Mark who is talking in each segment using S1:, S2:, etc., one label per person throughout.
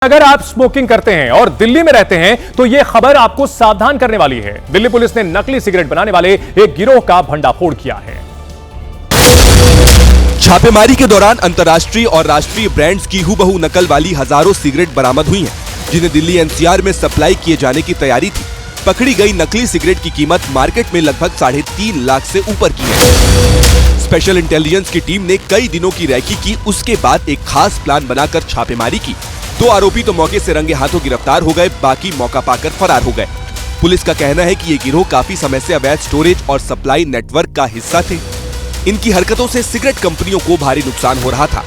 S1: अगर आप स्मोकिंग करते हैं और दिल्ली में रहते हैं तो यह खबर आपको सावधान करने वाली है। दिल्ली पुलिस ने नकली सिगरेट बनाने वाले एक गिरोह का भंडाफोड़ किया है।
S2: छापेमारी के दौरान अंतर्राष्ट्रीय और राष्ट्रीय ब्रांड्स की हूबहू नकल वाली हजारों सिगरेट बरामद हुई हैं, जिन्हें दिल्ली एनसीआर में सप्लाई किए जाने की तैयारी थी। पकड़ी गई नकली सिगरेट की कीमत मार्केट में लगभग 3.5 लाख से ऊपर की है। स्पेशल इंटेलिजेंस की टीम ने कई दिनों की रैकी की, उसके बाद एक खास प्लान बनाकर छापेमारी की। 2 आरोपी तो मौके से रंगे हाथों गिरफ्तार हो गए, बाकी मौका पाकर फरार हो गए। पुलिस का कहना है कि ये गिरोह काफी समय से अवैध स्टोरेज और सप्लाई नेटवर्क का हिस्सा थे। इनकी हरकतों से सिगरेट कंपनियों को भारी नुकसान हो रहा था।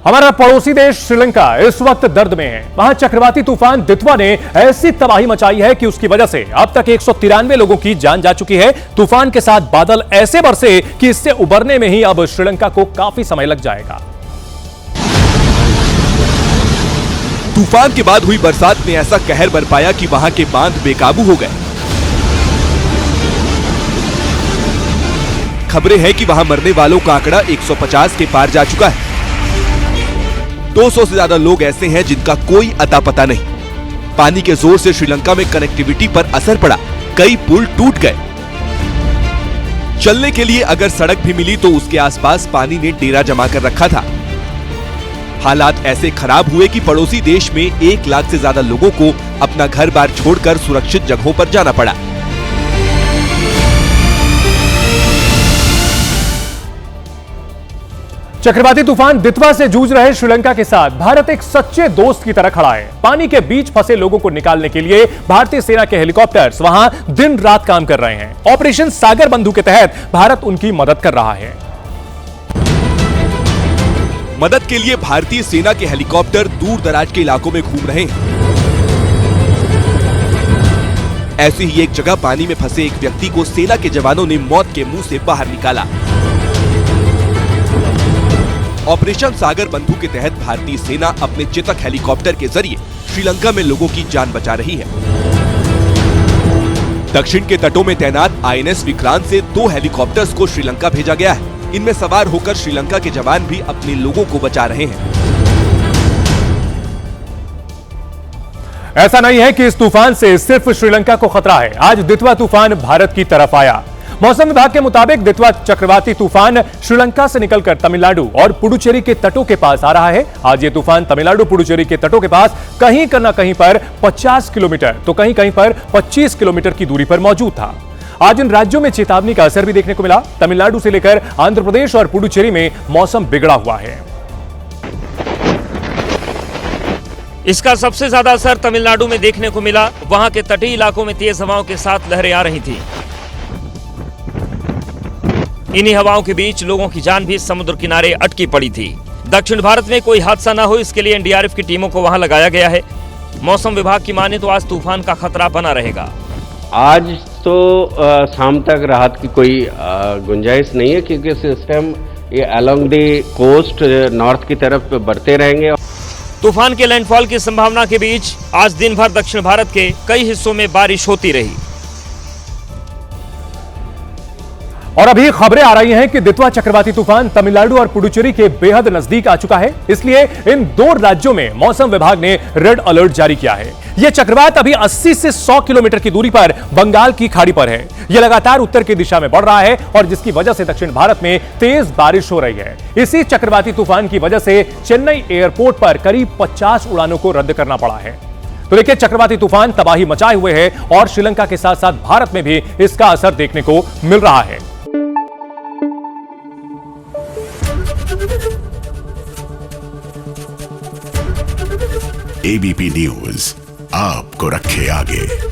S1: हमारा पड़ोसी देश श्रीलंका इस वक्त दर्द में है। वहां चक्रवाती तूफान दितवा ने ऐसी तबाही मचाई है कि उसकी वजह से अब तक 193 लोगों की जान जा चुकी है। तूफान के साथ बादल ऐसे बरसे कि इससे उबरने में ही अब श्रीलंका को काफी समय लग जाएगा।
S2: तूफान के बाद हुई बरसात ने ऐसा कहर बरपाया कि वहां के बांध बेकाबू हो गए। खबरें हैं कि वहां मरने वालों का आंकड़ा 150 के पार जा चुका है। 200 से ज्यादा लोग ऐसे हैं जिनका कोई अता पता नहीं। पानी के जोर से श्रीलंका में कनेक्टिविटी पर असर पड़ा, कई पुल टूट गए। चलने के लिए अगर सड़क भी मिली तो उसके आसपास पानी ने डेरा जमा कर रखा था। हालात ऐसे खराब हुए कि पड़ोसी देश में 1 लाख से ज्यादा लोगों को अपना घर बार छोड़कर सुरक्षित जगहों पर जाना पड़ा।
S1: चक्रवाती तूफान दितवा से जूझ रहे श्रीलंका के साथ भारत एक सच्चे दोस्त की तरह खड़ा है। पानी के बीच फंसे लोगों को निकालने के लिए भारतीय सेना के हेलीकॉप्टर्स वहां दिन रात काम कर रहे हैं। ऑपरेशन सागर बंधु के तहत भारत उनकी मदद कर रहा है।
S2: मदद के लिए भारतीय सेना के हेलीकॉप्टर दूर दराज के इलाकों में घूम रहे हैं। ऐसी ही एक जगह पानी में फंसे एक व्यक्ति को सेना के जवानों ने मौत के मुंह से बाहर निकाला। ऑपरेशन सागर बंधु के तहत भारतीय सेना अपने चेतक हेलीकॉप्टर के जरिए श्रीलंका में लोगों की जान बचा रही है। दक्षिण के तटों में तैनात आईएनएस विक्रांत से 2 हेलीकॉप्टर्स को श्रीलंका भेजा गया है। इनमें सवार होकर श्रीलंका के जवान भी अपने लोगों को बचा रहे हैं।
S1: ऐसा नहीं है कि इस तूफान से सिर्फ श्रीलंका को खतरा है। आज दितवा तूफान भारत की तरफ आया। मौसम विभाग के मुताबिक दितवा चक्रवाती तूफान श्रीलंका से निकलकर तमिलनाडु और पुडुचेरी के तटों के पास आ रहा है। आज ये तूफान तमिलनाडु पुडुचेरी के तटों के पास कहीं न कहीं पर 50 किलोमीटर तो कहीं पर 25 किलोमीटर की दूरी पर मौजूद था। आज इन राज्यों में चेतावनी का असर भी देखने को मिला। तमिलनाडु से लेकर आंध्र प्रदेश और पुडुचेरी में मौसम बिगड़ा हुआ है।
S3: इसका सबसे ज्यादा असर तमिलनाडु में देखने को मिला। वहां के तटीय इलाकों में तेज हवाओं के साथ लहरें आ रही थी। इन्हीं हवाओं के बीच लोगों की जान भी समुद्र किनारे अटकी पड़ी थी। दक्षिण भारत में कोई हादसा न हो, इसके लिए एनडीआरएफ की टीमों को वहां लगाया गया है। मौसम विभाग की माने तो आज तूफान का खतरा बना रहेगा।
S4: आज तो शाम तक राहत की कोई गुंजाइश नहीं है, क्योंकि सिस्टम ये अलोंग द कोस्ट नॉर्थ की तरफ बढ़ते रहेंगे।
S3: तूफान के लैंडफॉल की संभावना के बीच आज दिन भर दक्षिण भारत के कई हिस्सों में बारिश होती रही।
S1: और अभी खबरें आ रही हैं कि दितवा चक्रवाती तूफान तमिलनाडु और पुडुचेरी के बेहद नजदीक आ चुका है। इसलिए इन 2 राज्यों में मौसम विभाग ने रेड अलर्ट जारी किया है। यह चक्रवात अभी 80 से 100 किलोमीटर की दूरी पर बंगाल की खाड़ी पर है। यह लगातार उत्तर की दिशा में बढ़ रहा है और जिसकी वजह से दक्षिण भारत में तेज बारिश हो रही है। इसी चक्रवाती तूफान की वजह से चेन्नई एयरपोर्ट पर करीब 50 उड़ानों को रद्द करना पड़ा है। तो देखिए, चक्रवाती तूफान तबाही मचाए हुए है और श्रीलंका के साथ साथ भारत में भी इसका असर देखने को मिल रहा है।
S5: एबीपी न्यूज आपको रखे आगे।